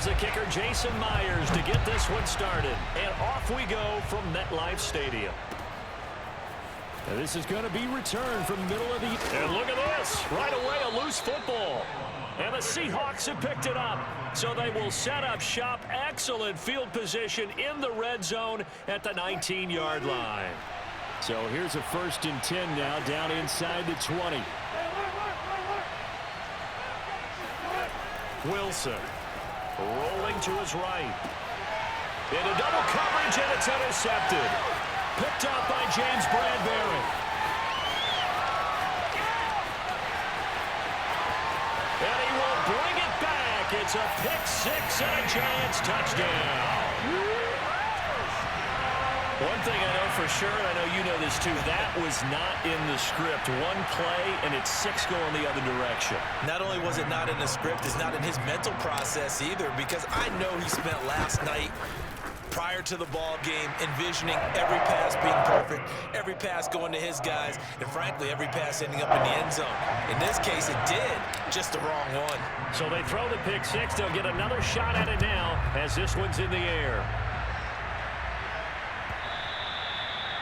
Here's the kicker, Jason Myers, to get this one started. And off we go from MetLife Stadium. And this is going to be returned from the middle of the... And look at this. Right away, a loose football. And the Seahawks have picked it up. So they will set up shop. Excellent field position in the red zone at the 19-yard line. So here's a 1st and 10 now, down inside the 20. Wilson rolling to his right. Into double coverage, and it's intercepted. Picked up by James Bradbury. And he will bring it back. It's a pick-6 and a Giants touchdown. One thing I know for sure, and I know you know this too, that was not in the script. One play, and it's 6 going the other direction. Not only was it not in the script, it's not in his mental process either, because I know he spent last night prior to the ball game envisioning every pass being perfect, every pass going to his guys, and frankly, every pass ending up in the end zone. In this case, it did, just the wrong one. So they throw the pick-6. They'll get another shot at it now as this one's in the air.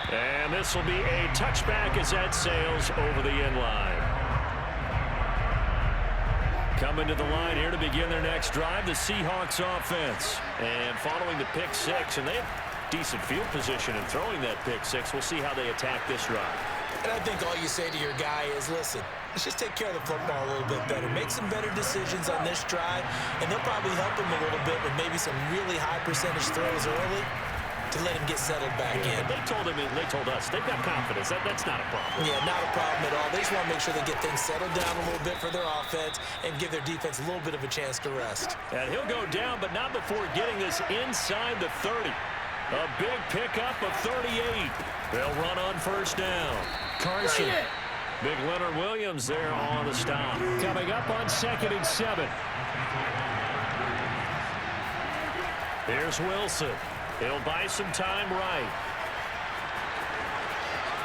And this will be a touchback as that sails over the end line. Coming to the line here to begin their next drive, the Seahawks offense. And following the pick-6, and they have decent field position in throwing that pick-6. We'll see how they attack this drive. And I think all you say to your guy is, listen, let's just take care of the football a little bit better. Make some better decisions on this drive, and they'll probably help him a little bit with maybe some really high percentage throws early to let him get settled back in. They told us they've got confidence. That's not a problem. Yeah, not a problem at all. They just want to make sure they get things settled down a little bit for their offense and give their defense a little bit of a chance to rest. And he'll go down, but not before getting this inside the 30. A big pickup of 38. They'll run on 1st down. Carson. Big Leonard Williams there on the stop. Coming up on 2nd and 7. Here's Wilson. He'll buy some time right.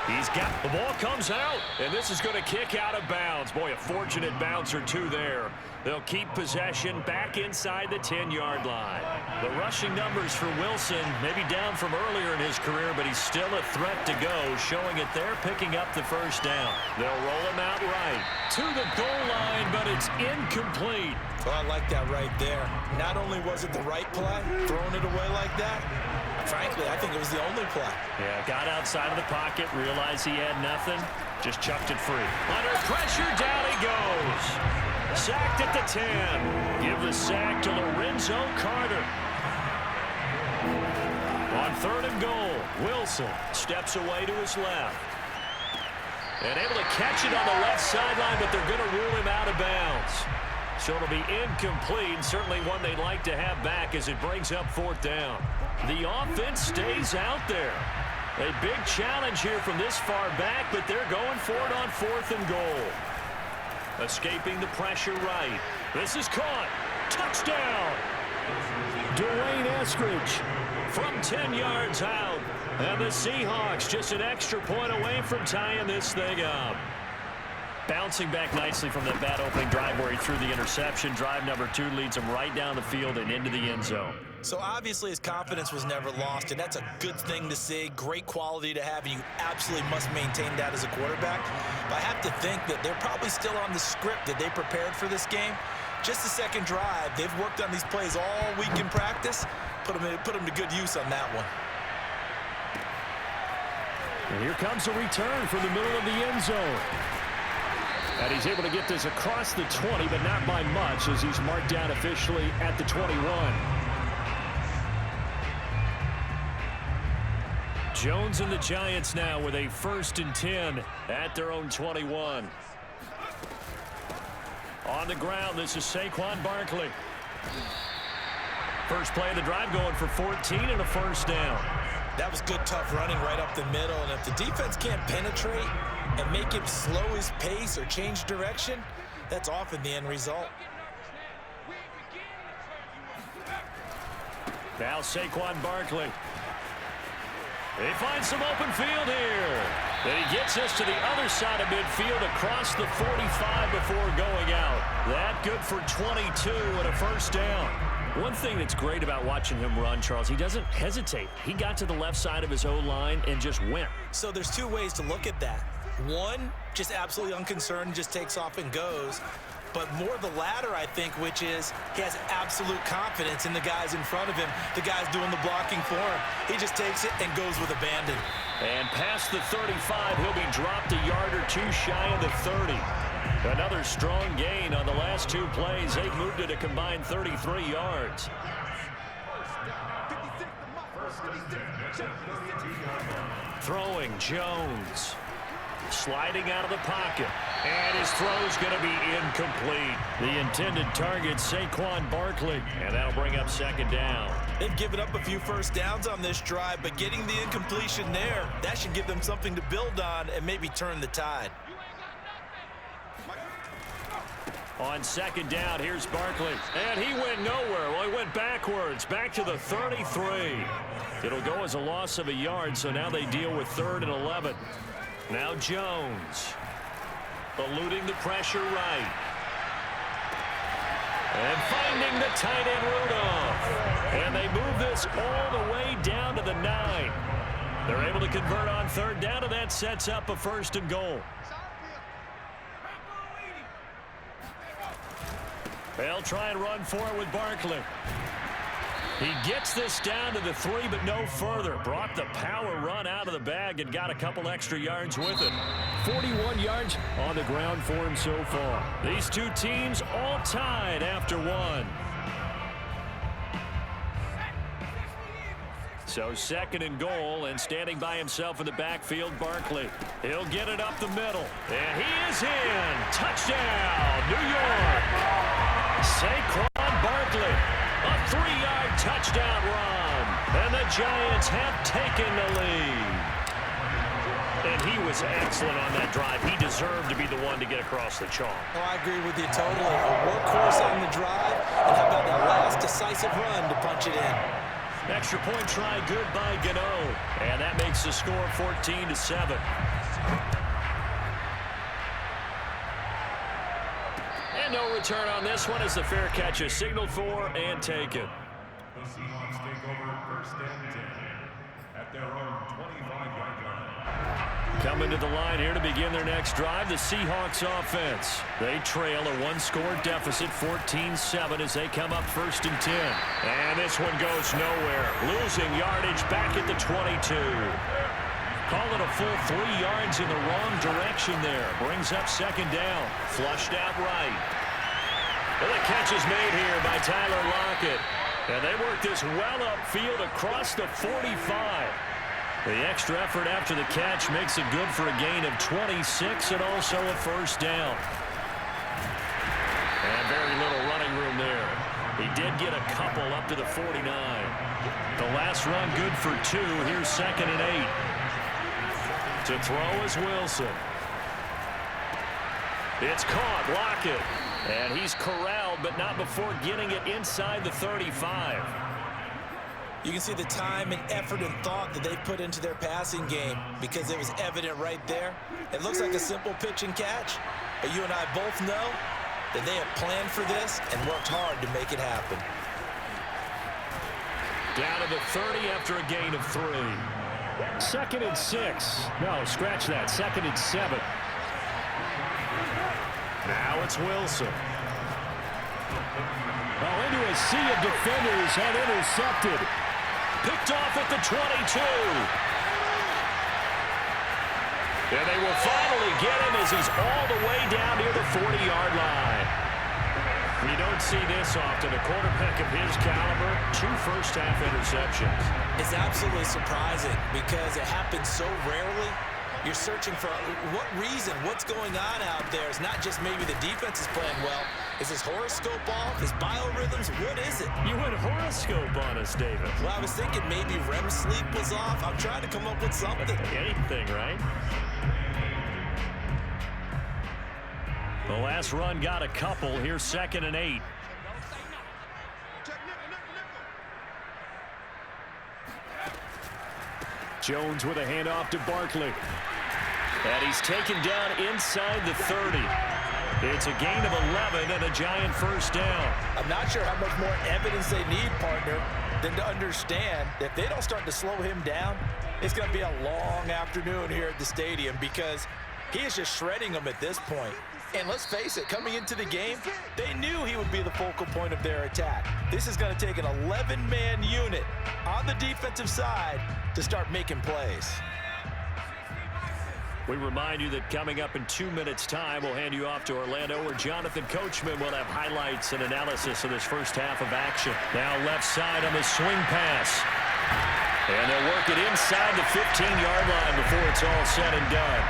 He's got the ball, comes out, and this is going to kick out of bounds. Boy, a fortunate bounce or two there. They'll keep possession back inside the 10-yard line. The rushing numbers for Wilson maybe down from earlier in his career, but he's still a threat to go, showing it there, picking up the 1st down. They'll roll him out right to the goal line, but it's incomplete. Well, I like that right there. Not only was it the right play, throwing it away like that, frankly, I think it was the only play. Yeah, got outside of the pocket, realized he had nothing, just chucked it free. Under pressure, down he goes. Sacked at the 10. Give the sack to Lorenzo Carter. On 3rd and goal, Wilson steps away to his left. And able to catch it on the left sideline, but they're going to rule him out of bounds. So it'll be incomplete, certainly one they'd like to have back as it brings up 4th down. The offense stays out there. A big challenge here from this far back, but they're going for it on 4th and goal. Escaping the pressure right. This is caught. Touchdown! Dwayne Eskridge from 10 yards out. And the Seahawks just an extra point away from tying this thing up. Bouncing back nicely from that bad opening drive where he threw the interception. Drive number 2 leads him right down the field and into the end zone. So obviously his confidence was never lost, and that's a good thing to see. Great quality to have, and you absolutely must maintain that as a quarterback. But I have to think that they're probably still on the script that they prepared for this game. Just the 2nd drive, they've worked on these plays all week in practice. Put them to good use on that one. And here comes a return from the middle of the end zone. And he's able to get this across the 20, but not by much, as he's marked down officially at the 21. Jones and the Giants now with a 1st and 10 at their own 21. On the ground, this is Saquon Barkley. First play of the drive going for 14 and a 1st down. That was good, tough running right up the middle, and if the defense can't penetrate and make him slow his pace or change direction, that's often the end result. Now Saquon Barkley. He finds some open field here. Then he gets us to the other side of midfield across the 45 before going out. That good for 22 and a 1st down. One thing that's great about watching him run, Charles, he doesn't hesitate. He got to the left side of his O-line and just went. So there's two ways to look at that. One, just absolutely unconcerned, just takes off and goes. But more the latter, I think, which is he has absolute confidence in the guys in front of him, the guys doing the blocking for him. He just takes it and goes with abandon. And past the 35, he'll be dropped a yard or two shy of the 30. Another strong gain on the last two plays. They've moved it a combined 33 yards. Throwing Jones. Sliding out of the pocket. And his throw's going to be incomplete. The intended target, Saquon Barkley. And that'll bring up second down. They've given up a few first downs on this drive, but getting the incompletion there, that should give them something to build on and maybe turn the tide. On second down, here's Barkley. And he went nowhere. Well, he went backwards, back to the 33. It'll go as a loss of a yard, so now they deal with 3rd and 11. Now Jones, eluding the pressure right. And finding the tight end Rudolph. And they move this all the way down to the 9. They're able to convert on 3rd down, and that sets up a 1st and goal. They'll try and run for it with Barkley. He gets this down to the 3, but no further. Brought the power run out of the bag and got a couple extra yards with it. 41 yards on the ground for him so far. These two teams all tied after 1. So 2nd and goal, and standing by himself in the backfield, Barkley. He'll get it up the middle. And he is in. Touchdown, New York. Saquon Barkley. A 3-yard touchdown run. And the Giants have taken the lead. And he was excellent on that drive. He deserved to be the one to get across the chalk. Oh, I agree with you totally. A workhorse on the drive. And how about that last decisive run to punch it in? Extra point try good by Gano. And that makes the score 14-7. And no return on this one as the fair catch is signaled for and taken. The Seahawks take over 1st and 10 at their own 25-yard line. Coming to the line here to begin their next drive, the Seahawks offense. They trail a 1-score deficit, 14-7, as they come up 1st and 10. And this one goes nowhere. Losing yardage back at the 22. Call it a full 3 yards in the wrong direction there. Brings up 2nd down. Flushed out right. Well, the catch is made here by Tyler Lockett. And they work this well upfield across the 45. The extra effort after the catch makes it good for a gain of 26 and also a 1st down. And very little running room there. He did get a couple up to the 49. The last run good for 2. Here's 2nd and 8. To throw is Wilson. It's caught, Lockett. And he's corralled, but not before getting it inside the 35. You can see the time and effort and thought that they put into their passing game because it was evident right there. It looks like a simple pitch and catch, but you and I both know that they have planned for this and worked hard to make it happen. Down to the 30 after a gain of 3. 2nd and 6. No, scratch that. 2nd and 7. Now it's Wilson. Oh, into a sea of defenders and intercepted. Picked off at the 22. And they will finally get him as he's all the way down near the 40-yard line. You don't see this often. A quarterback of his caliber, 2 first-half interceptions. It's absolutely surprising because it happens so rarely. You're searching for what reason, what's going on out there. It's not just maybe the defense is playing well. Is his horoscope off? His biorhythms? What is it? You went horoscope on us, David. Well, I was thinking maybe REM sleep was off. I'm trying to come up with something. Anything, right? The last run got a couple. Here's 2nd and 8. Jones with a handoff to Barkley. And he's taken down inside the 30. It's a gain of 11 and a Giant first down. I'm not sure how much more evidence they need, partner, than to understand that if they don't start to slow him down, it's going to be a long afternoon here at the stadium because he is just shredding them at this point. And let's face it, coming into the game, they knew he would be the focal point of their attack. This is going to take an 11-man unit on the defensive side to start making plays. We remind you that coming up in 2 minutes' time, we'll hand you off to Orlando, where Jonathan Coachman will have highlights and analysis of this first half of action. Now left side on the swing pass. And they'll work it inside the 15-yard line before it's all said and done.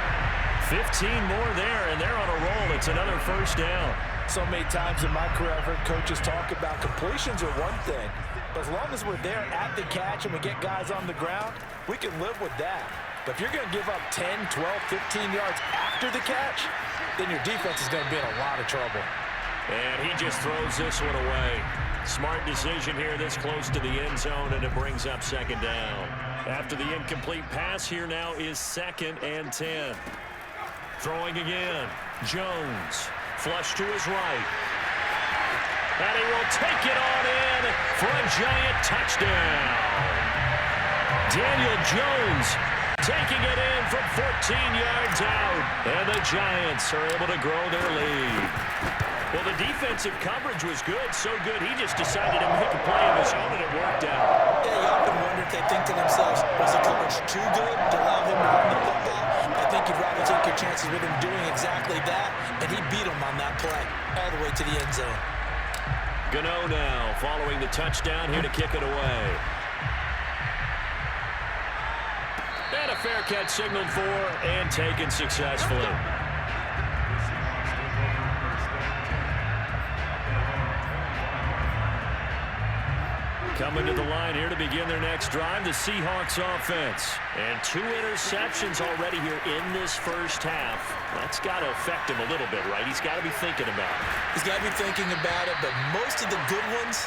15 more there, and they're on a roll. It's another first down. So many times in my career, I've heard coaches talk about completions are one thing, but as long as we're there at the catch and we get guys on the ground, we can live with that. But if you're going to give up 10, 12, 15 yards after the catch, then your defense is going to be in a lot of trouble. And he just throws this one away. Smart decision here this close to the end zone, and it brings up second down. After the incomplete pass, here now is 2nd and 10. Throwing again. Jones. Flush to his right. And he will take it on in for a Giant touchdown. Daniel Jones taking it in from 14 yards out. And the Giants are able to grow their lead. Well, the defensive coverage was good, so good he just decided to make a play of his own, and it worked out. Yeah, you often wonder if they think to themselves, was the coverage too good to allow him to run the football? I think you'd rather take your chances with him doing exactly that, and he beat him on that play all the way to the end zone. Gano now following the touchdown here to kick it away. And a fair catch signaled for and taken successfully. Coming to the line here to begin their next drive, the Seahawks offense. And 2 interceptions already here in this first half. That's got to affect him a little bit, right? He's got to be thinking about it. He's got to be thinking about it, but most of the good ones,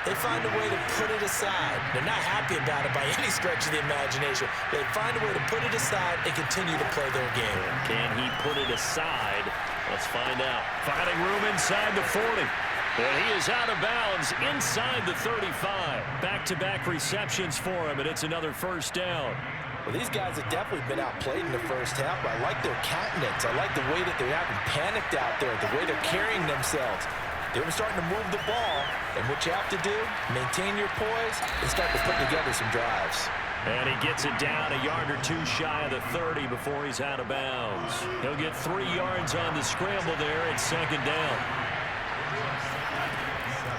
they find a way to put it aside. They're not happy about it by any stretch of the imagination. They find a way to put it aside and continue to play their game. Can he put it aside? Let's find out. Finding room inside the 40. And he is out of bounds inside the 35. Back-to-back receptions for him, and it's another first down. Well, these guys have definitely been outplayed in the first half, but I like their countenance. I like the way that they're having panicked out there, the way they're carrying themselves. They're starting to move the ball, and what you have to do, maintain your poise and start to put together some drives. And he gets it down a yard or 2 shy of the 30 before he's out of bounds. He'll get 3 yards on the scramble there at second down.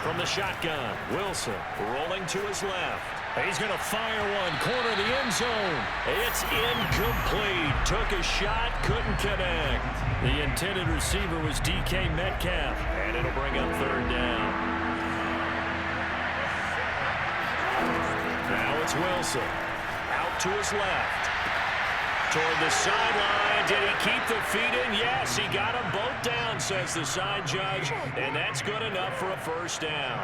From the shotgun, Wilson rolling to his left. He's going to fire one, corner of the end zone. It's incomplete. Took a shot, couldn't connect. The intended receiver was DK Metcalf, and it'll bring up third down. Now it's Wilson. Out to his left. Toward the sideline. Did he keep the feet in? Yes, he got them both down, says the side judge, and that's good enough for a first down.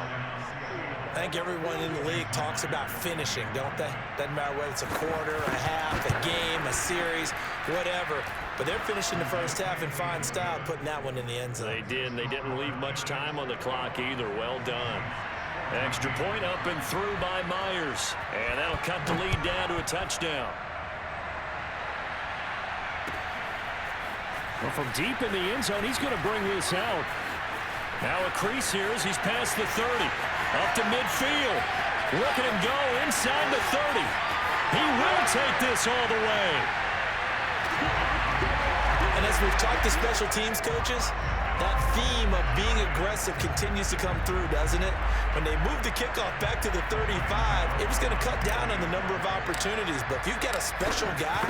I think everyone in the league talks about finishing, don't they? Doesn't matter whether it's a quarter, a half, a game, a series, whatever. But they're finishing the first half in fine style, putting that one in the end zone. They did, and they didn't leave much time on the clock either. Well done. Extra point up and through by Myers, and that'll cut the lead down to a touchdown. Well, from deep in the end zone, he's going to bring this out. Now a crease here as he's past the 30. Up to midfield. Look at him go inside the 30. He will take this all the way. And as we've talked to special teams coaches, that theme of being aggressive continues to come through, doesn't it? When they moved the kickoff back to the 35, it was going to cut down on the number of opportunities. But if you've got a special guy,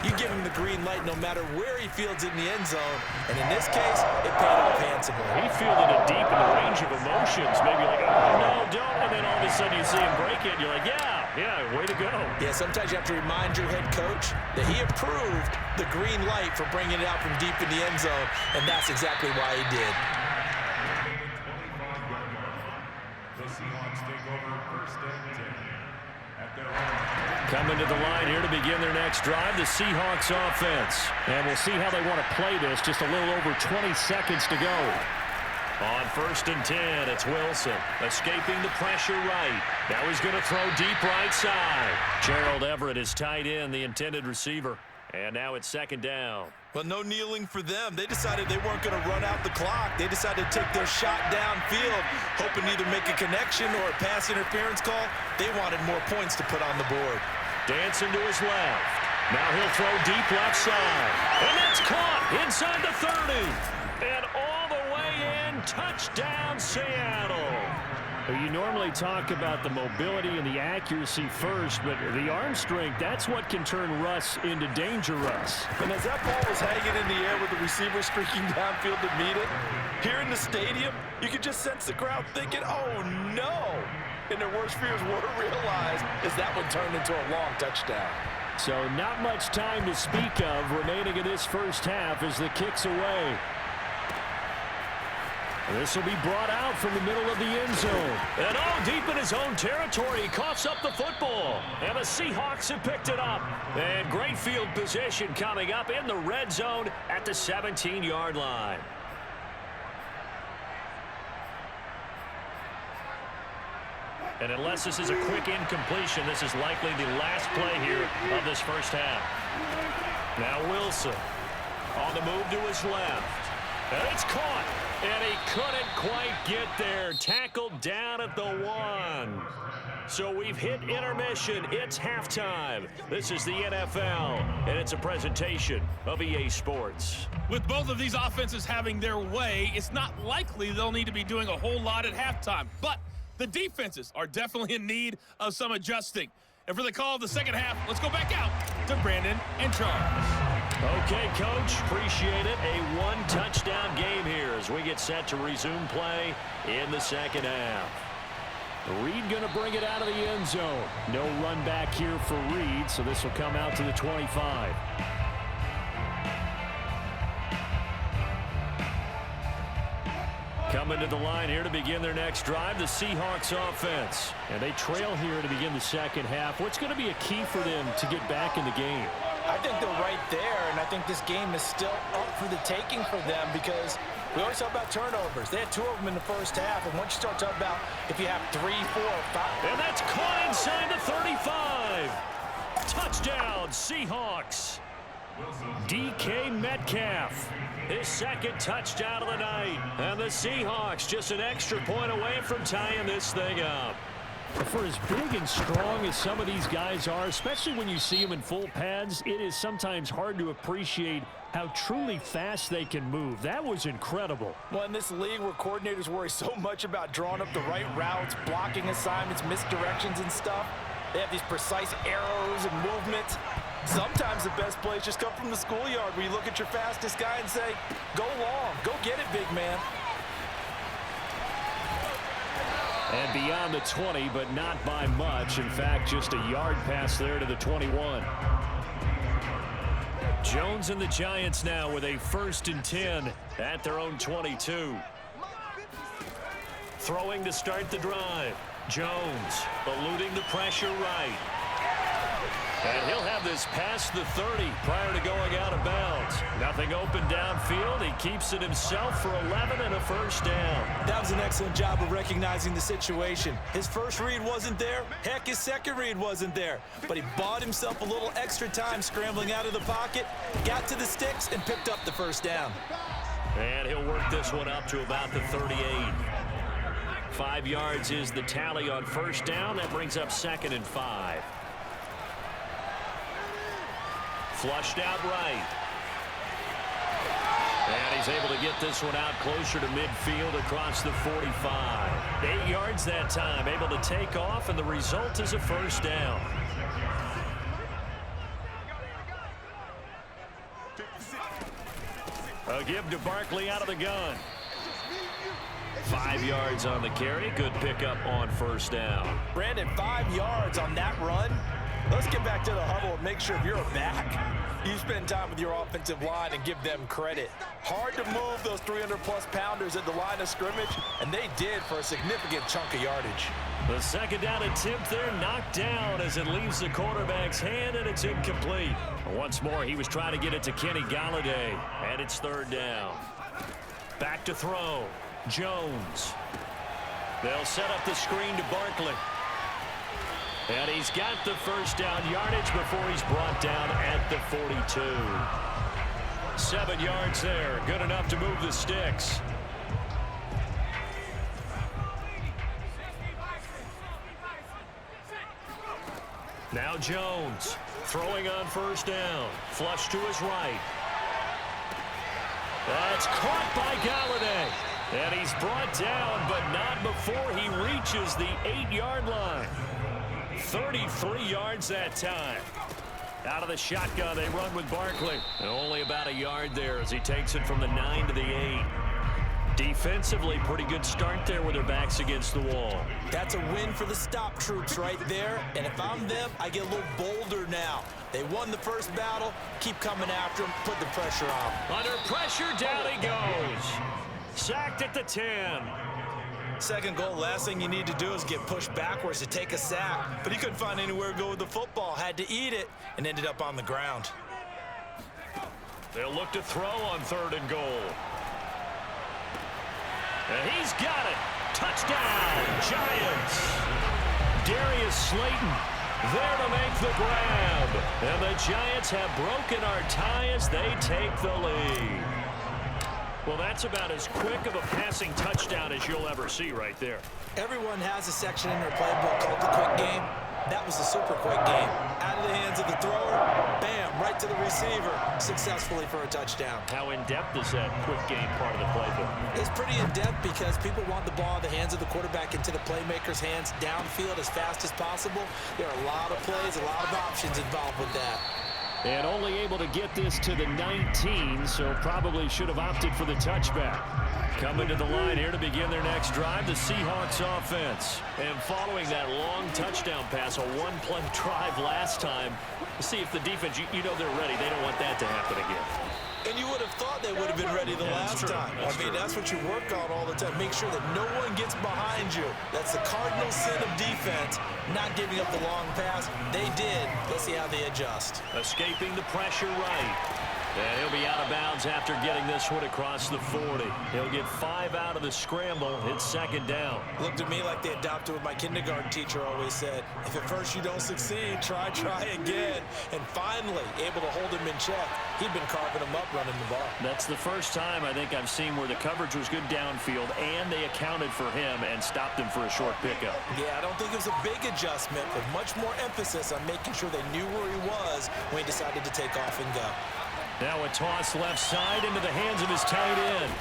you give him the green light no matter where he fields it in the end zone. And in this case, it paid off handsomely. He fielded it deep in the range of emotions. Maybe like, oh, no, don't. And then all of a sudden you see him break it, and you're like, yeah, way to go. Yeah, sometimes you have to remind your head coach that he approved the green light for bringing it out from deep in the end zone, and that's exactly why he did. The Seahawks take over first and 10 at their own Coming to the line here to begin their next drive, the Seahawks offense. And we'll see how they want to play this. Just a little over 20 seconds to go. On 1st and 10, it's Wilson escaping the pressure right. Now he's going to throw deep right side. Gerald Everett is tight end, the intended receiver. And now it's 2nd down. Well, no kneeling for them. They decided they weren't going to run out the clock. They decided to take their shot downfield, hoping to either make a connection or a pass interference call. They wanted more points to put on the board. Dancing to his left. Now he'll throw deep left side. And that's caught inside the 30. And all the way in, touchdown Seattle. You normally talk about the mobility and the accuracy first, but the arm strength, that's what can turn Russ into danger Russ. And as that ball was hanging in the air with the receiver streaking downfield to meet it, here in the stadium, you could just sense the crowd thinking, oh no! And their worst fears were realized as that one turned into a long touchdown. So not much time to speak of remaining in this first half as the kick's away. This will be brought out from the middle of the end zone. And all deep in his own territory, he coughs up the football. And the Seahawks have picked it up. And great field position coming up in the red zone at the 17-yard line. And unless this is a quick incompletion, this is likely the last play here of this first half. Now Wilson on the move to his left. And it's caught. And he couldn't quite get there. Tackled down at the 1. So we've hit intermission. It's halftime. This is the NFL, and it's a presentation of EA Sports. With both of these offenses having their way, it's not likely they'll need to be doing a whole lot at halftime. But the defenses are definitely in need of some adjusting. And for the call of the second half, let's go back out to Brandon and Charles. Okay, Coach, appreciate it. A one-touchdown game here as we get set to resume play in the second half. Reed going to bring it out of the end zone. No run back here for Reed, so this will come out to the 25. Coming to the line here to begin their next drive, the Seahawks offense. And they trail here to begin the second half. What's going to be a key for them to get back in the game? I think they're right there, and I think this game is still up for the taking for them because we always talk about turnovers. They had 2 of them in the first half, and once you start talking about if you have 3, 4, 5. And that's caught inside the 35. Touchdown, Seahawks. DK Metcalf, his 2nd touchdown of the night. And the Seahawks just an extra point away from tying this thing up. For as big and strong as some of these guys are, especially when you see them in full pads, it is sometimes hard to appreciate how truly fast they can move. That was incredible. Well, in this league where coordinators worry so much about drawing up the right routes, blocking assignments, misdirections and stuff, they have these precise arrows and movements. Sometimes the best plays just come from the schoolyard where you look at your fastest guy and say, go long, go get it, big man. And beyond the 20, but not by much. In fact, just a yard pass there to the 21. Jones and the Giants now with a 1st and 10 at their own 22. Throwing to start the drive. Jones eluding the pressure right. And he'll have this past the 30 prior to going out of bounds. Nothing open downfield. He keeps it himself for 11 and a 1st down. That was an excellent job of recognizing the situation. His first read wasn't there. Heck, his second read wasn't there. But he bought himself a little extra time scrambling out of the pocket, got to the sticks, and picked up the 1st down. And he'll work this one up to about the 38. 5 yards is the tally on 1st down. That brings up 2nd and 5. Flushed out right. And he's able to get this one out closer to midfield across the 45. 8 yards that time, able to take off, and the result is a 1st down. A give to Barkley out of the gun. 5 yards on the carry. Good pickup on 1st down. Brandon, 5 yards on that run. Let's get back to the huddle and make sure if you're a back, You spend time with your offensive line and give them credit. Hard to move those 300-plus pounders at the line of scrimmage, and they did for a significant chunk of yardage. The second down attempt there knocked down as it leaves the quarterback's hand, and it's incomplete. Once more, he was trying to get it to Kenny Galladay, and it's third down. Back to throw. Jones. They'll set up the screen to Barkley. And he's got the first down yardage before he's brought down at the 42. 7 yards there. Good enough to move the sticks. Now Jones throwing on first down. Flush to his right. That's caught by Galladay. And he's brought down, but not before he reaches the 8-yard line. 33 yards that time. Out of the shotgun, they run with Barkley. And only about a yard there as he takes it from the 9 to the 8. Defensively, pretty good start there with their backs against the wall. That's a win for the stop troops right there. And if I'm them, I get a little bolder now. They won the first battle. Keep coming after him. Put the pressure on. Under pressure, down he goes. Sacked at the 10. Second goal, last thing you need to do is get pushed backwards to take a sack. But he couldn't find anywhere to go with the football. Had to eat it and ended up on the ground. They'll look to throw on 3rd and goal. And he's got it. Touchdown, Giants. Darius Slayton there to make the grab. And the Giants have broken our tie as they take the lead. Well, that's about as quick of a passing touchdown as you'll ever see right there. Everyone has a section in their playbook called the quick game. That was a super quick game. Out of the hands of the thrower, bam, right to the receiver, successfully for a touchdown. How in-depth is that quick game part of the playbook? It's pretty in-depth because people want the ball in the hands of the quarterback into the playmaker's hands downfield as fast as possible. There are a lot of plays, a lot of options involved with that. And only able to get this to the 19, so probably should have opted for the touchback. Coming to the line here to begin their next drive, the Seahawks offense. And following that long touchdown pass, a one-play drive last time, to see if the defense, you know they're ready. They don't want that to happen again. And you would have thought they would have been ready the last time. That's what you work on all the time. Make sure that no one gets behind you. That's the cardinal sin of defense, not giving up the long pass. They did. Let's see how they adjust. Escaping the pressure right. And he'll be out of bounds after getting this one across the 40. He'll get 5 out of the scramble. It's second down. Looked at me like they adopted what my kindergarten teacher always said. If at first you don't succeed, try again. And finally, able to hold him in check. He'd been carving him up running the ball. That's the first time I think I've seen where the coverage was good downfield and they accounted for him and stopped him for a short pickup. Yeah, I don't think it was a big adjustment, but much more emphasis on making sure they knew where he was when he decided to take off and go. Now a toss left side into the hands of his tight end.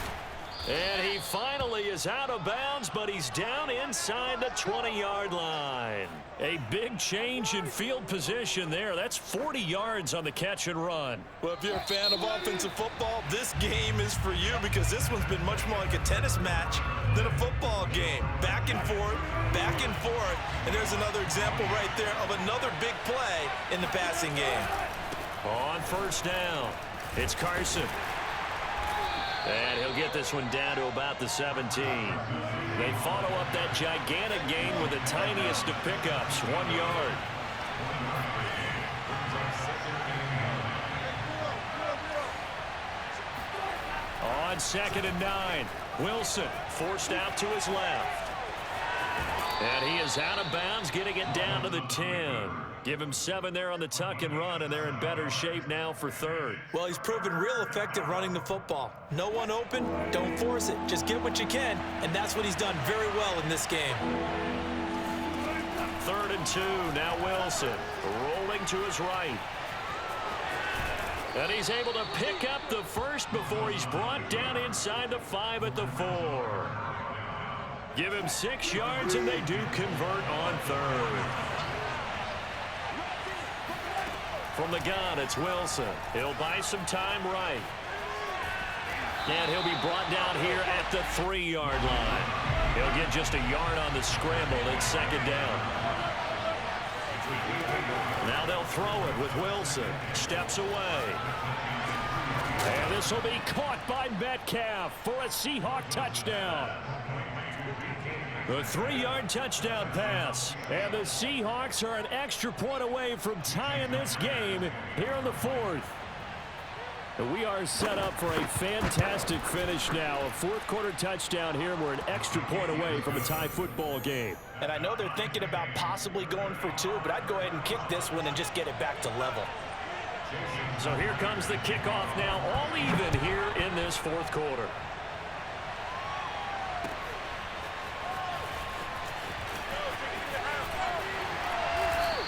And he finally is out of bounds, but he's down inside the 20-yard line. A big change in field position there. That's 40 yards on the catch and run. Well, if you're a fan of offensive football, this game is for you because this one's been much more like a tennis match than a football game. Back and forth, back and forth. And there's another example right there of another big play in the passing game. On first down, it's Carson. And he'll get this one down to about the 17. They follow up that gigantic gain with the tiniest of pickups, 1 yard. On 2nd and 9, Wilson forced out to his left. And he is out of bounds, getting it down to the 10. Give him 7 there on the tuck and run, and they're in better shape now for 3rd. Well, he's proven real effective running the football. No one open, don't force it. Just get what you can, and that's what he's done very well in this game. 3rd and 2, now Wilson rolling to his right. And he's able to pick up the first before he's brought down inside the 5 at the 4. Give him 6 yards, and they do convert on 3rd. From the gun, it's Wilson. He'll buy some time right. And he'll be brought down here at the 3-yard line. He'll get just a yard on the scramble. It's 2nd down. Now they'll throw it with Wilson. Steps away. And this will be caught by Metcalf for a Seahawk touchdown. The 3-yard touchdown pass. And the Seahawks are an extra point away from tying this game here in the 4th. We are set up for a fantastic finish now. A fourth-quarter touchdown here, and we're an extra point away from a tie football game. And I know they're thinking about possibly going for 2, but I'd go ahead and kick this one and just get it back to level. So here comes the kickoff now, all even here in this fourth quarter.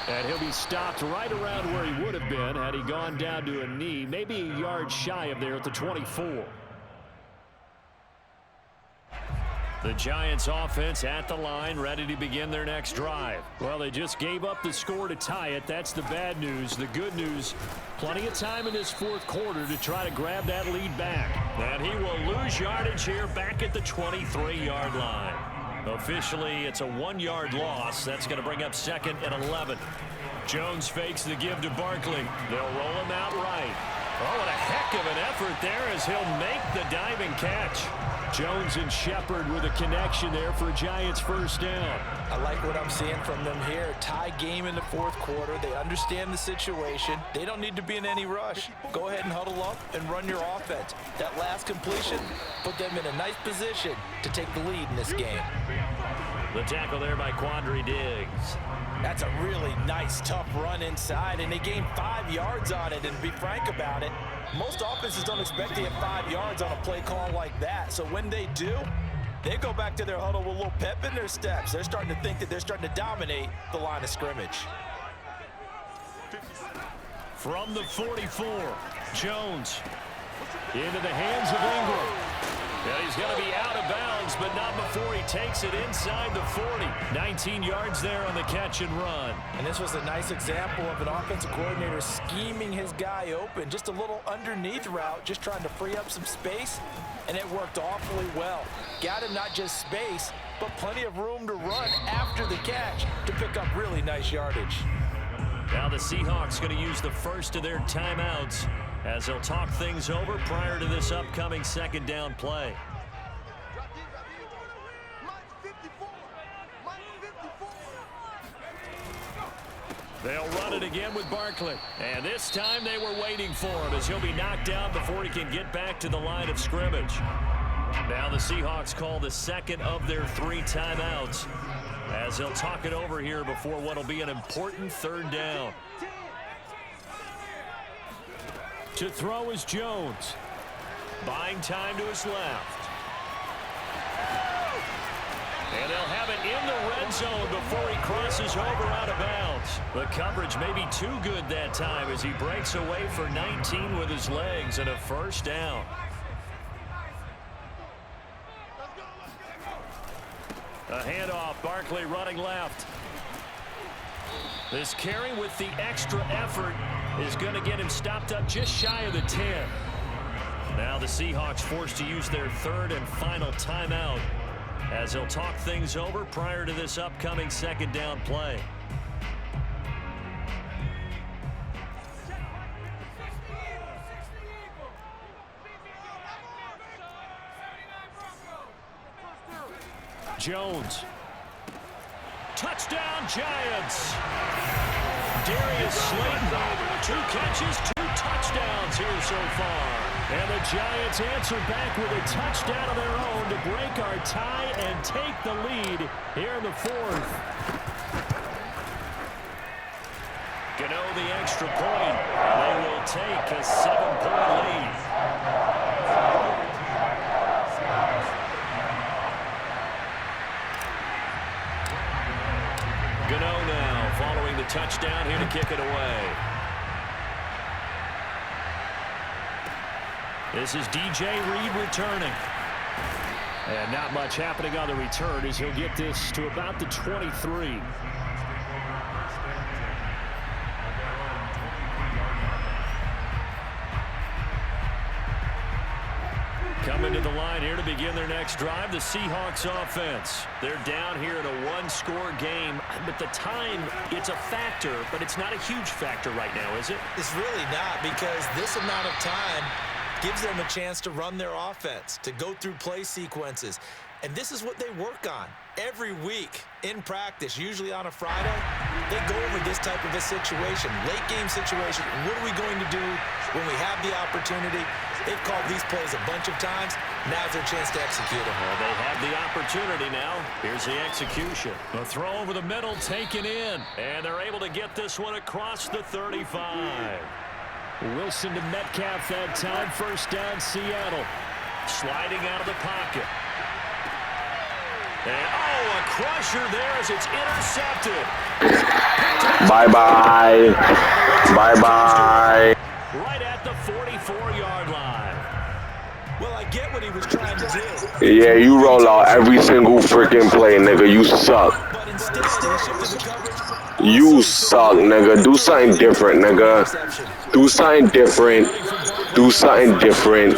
And he'll be stopped right around where he would have been had he gone down to a knee, maybe a yard shy of there at the 24. The Giants offense at the line, ready to begin their next drive. Well, they just gave up the score to tie it. That's the bad news. The good news, plenty of time in this fourth quarter to try to grab that lead back. And he will lose yardage here back at the 23-yard line. Officially, it's a 1-yard loss. That's going to bring up 2nd and 11. Jones fakes the give to Barkley. They'll roll him out right. Oh, what a heck of an effort there as he'll make the diving catch. Jones and Shepard with a connection there for a Giants first down. I like what I'm seeing from them here. Tie game in the fourth quarter. They understand the situation. They don't need to be in any rush. Go ahead and huddle up and run your offense. That last completion put them in a nice position to take the lead in this game. The tackle there by Quandre Diggs. That's a really nice, tough run inside, and they gained 5 yards on it. And to be frank about it, most offenses don't expect to get 5 yards on a play call like that. So when they do, they go back to their huddle with a little pep in their steps. They're starting to think that they're starting to dominate the line of scrimmage. From the 44, Jones into the hands of Ingram. And he's going to be out of bounds, but not before he takes it inside the 40. 19 yards there on the catch and run. And this was a nice example of an offensive coordinator scheming his guy open. Just a little underneath route, just trying to free up some space, and it worked awfully well. Got him not just space, but plenty of room to run after the catch to pick up really nice yardage. Now the Seahawks going to use the first of their timeouts as they'll talk things over prior to this upcoming second down play. They'll run it again with Barkley. And this time they were waiting for him as he'll be knocked down before he can get back to the line of scrimmage. Now the Seahawks call the second of their 3 timeouts as they'll talk it over here before what will be an important third down. To throw is Jones. Buying time to his left. And they'll have it in the red zone before he crosses over out of bounds. The coverage may be too good that time as he breaks away for 19 with his legs and a first down. A handoff, Barkley running left. This carry with the extra effort is going to get him stopped up just shy of the 10. Now the Seahawks forced to use their 3rd and final timeout as they'll talk things over prior to this upcoming second down play. Jones. Touchdown, Giants. Darius Slayton, 2 catches, 2 touchdowns here so far. And the Giants answer back with a touchdown of their own to break our tie and take the lead here in the 4th. Gano the extra point. They will take a 7-point lead. Gano now following the touchdown here to kick it away. This is DJ Reed returning. And not much happening on the return as he'll get this to about the 23. Coming to at the line here to begin their next drive. The Seahawks offense. They're down here in a one-score game. But the time, it's a factor, but it's not a huge factor right now, is it? It's really not, because this amount of time gives them a chance to run their offense, to go through play sequences. And this is what they work on every week in practice, usually on a Friday. They go over this type of a situation, late game situation. What are we going to do when we have the opportunity? They've called these plays a bunch of times. Now's their chance to execute them. Well, they have the opportunity now. Here's the execution. A throw over the middle, taken in. And they're able to get this one across the 35. Wilson to Metcalf that time. First down, Seattle. Sliding out of the pocket. And, a crusher there as it's intercepted. Bye-bye. Bye-bye. Right at the 44-yard line. Well, I get what he was trying to do. Yeah, you roll out every single freaking play, nigga. You suck. But instead, they shifted the coverage. You suck, nigga. Do something different, nigga. Do something different. Do something different.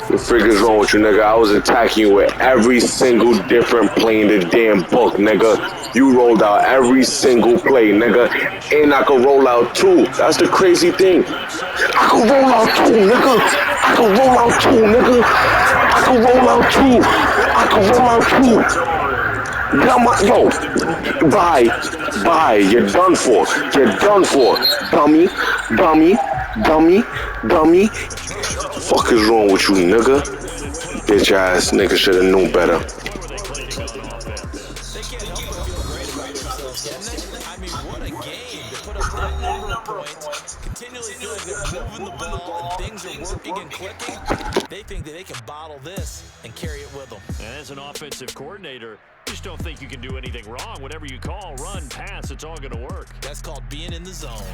The frick is wrong with you, nigga? I was attacking you with every single different play in the damn book, nigga. You rolled out every single play, nigga. And I could roll out two. That's the crazy thing. I could roll out two, nigga. I could roll out two, nigga. I could roll out two. I could roll out two. Come on, yo. Bye. Bye. You're done for. You're done for. Dummy. Dummy. Dummy. Dummy. Fuck is wrong with you, nigga? Bitch ass nigga should have known better. They can't help but feel great about themselves, can they? I mean, what a game to put up that number of points, continually feel like they're moving the ball and things are working and clicking. They think that they can bottle this and carry it with them. And as an offensive coordinator, you just don't think you can do anything wrong. Whatever you call, run, pass, it's all going to work. That's called being in the zone.